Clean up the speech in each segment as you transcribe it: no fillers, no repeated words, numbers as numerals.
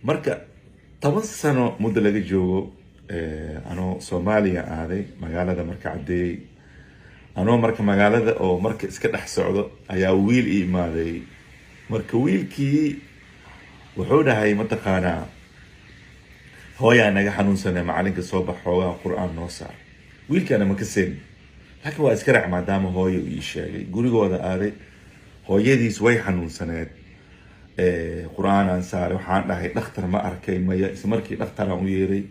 marka 10 sano muddo laga joogo anoo Soomaaliya aaday magaalada marka cadeey anoo marka magaalada oo marka iska dhex socdo ayaa wiil ii imaaday marka wiilkii wuxuu dhahay mataqaanaa hooyaa naga xanuunsanay macalinka soo bax xoogaa quraan noo saar wiilkana ma ka seen laakiin waa iska raac maadaama hooyo ii sheegay gurigooda aaday hooyadiis way xanuunsaneed quraan aan saaray waxaan dhahay dhakhtar ma arkay maya isla markii dhakhtar aan u yeeray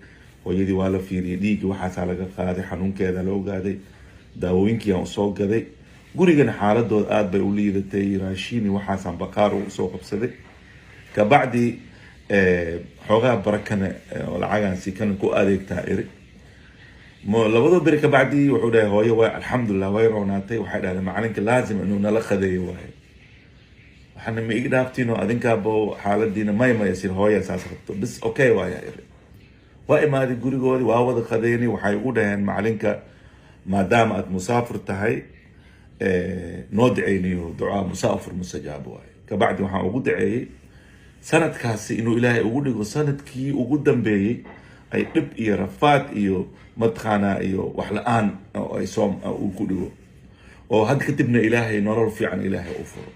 hooyadii waa la fiiriyay dhiig waxaas laga qaaday xanuunkeeda la ogaaday daawooyinkii aan soo gaday gurigana xaaladooda aad bay u liidatay raashin waxaas aan baqaar u soo qabsaday ka bacdi xoogaa barakana oo lacagan si kan ku adeegtaa iri labado bari ka bacdi wuxuu dhahay hooyo way alxamdulillah way roonaatay waxay dhahdeen macalinka laazim inuu nala qadeeyo waay waxaana ma iga dhaaftiino adinkaabo xaaladiina may yasir hooya saas rabto bis okay waaya iri waa imaaday gurigoodii waa wada qadeeni waxay ugu dhaheen macalinka maadaama aad musaafir tahay noo duceyniyo ducaa musaafir mustajaab waay ka bacdi waxaan ugu duceeyey sanadkaasi inuu ilaahay ugu dhigo sanadkii ugu dambeeyay ay dhib iyo rafaad iyo matqaana iyo wax la'aan oo ay soom uu ku dhigo oo had kadibna ilaahay nolol fiican ilaahay u furo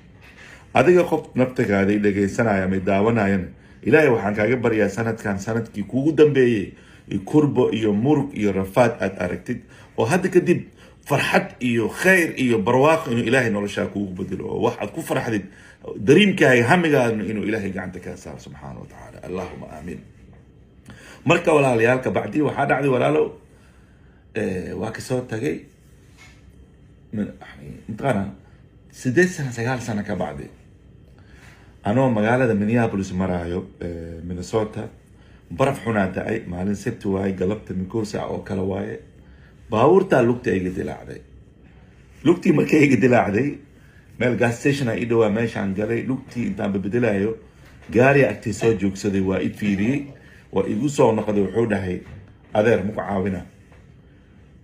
adiga qof naftigaada dhageysanaya ma daawanayana ilaahay waxaan kaaga baryaa sanadkan sanadkii kuugu dambeeyay kurbo iyo murug iyo rafaad aad aragtid oo hadda kadib farxad iyo khayr iyo barwaaqo inuu ilaahay noloshaa kuugu bedelo oo wax aad ku farxdid dariimkaaga hamigaadna inuu ilaahay gacanta ka saaro subxaanahu wa tacaala allahuma aamin marka walaalayaalka bacdi waxaa dhacday walaalo waa ka soo tagay mataqaana 8 sano 9 sano ka bacdi anoo magaalada Minneapolis maraayo Minnesota baraf xunaa da'ay maalin sabti waay galabta mikoosa oo kala waaye baabuurta lugta iga dilaacday lugtii markay iga dilaacday meel gas station ay dhawaa meeshaan galay lugtii intaan bedelayo gaari agtii soo joogsaday waa i fiiriyay waa igu soo noqday wuxuu dhahay adeer muku caawina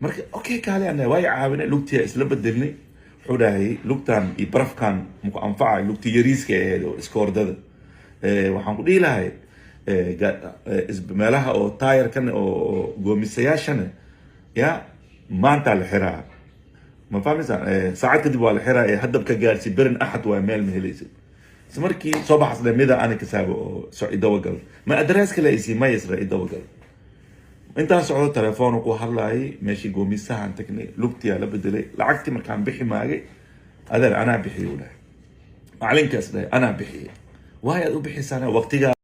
marka okay kaale ana way caawina lugtii isla bedelnay wuxuu dhahay lugtan i barafkan muku anfacay lugtii yariiska ee iskoordada waxaan ku dhiilahay meelaha oo tire kan oo goomisayaashana ya maanta la xiraa ma fahmaysaa saacad kadib waa la xiraa hadabka gaarsi berin axad waa meel ma helaysid markii soo baxsay mida aan ka saabo oo soo idawagal ma adrees kale isi ma yasra idawagal intaan socdo telefoon ku hadlaayay meeshii goomisahan tagnay lugtiya la bedelay lacagtii markaan bixi maagay adeer anaa bixiyo macalinkaas dhahay anaa bixiyo waayaad u bixisana waqtiga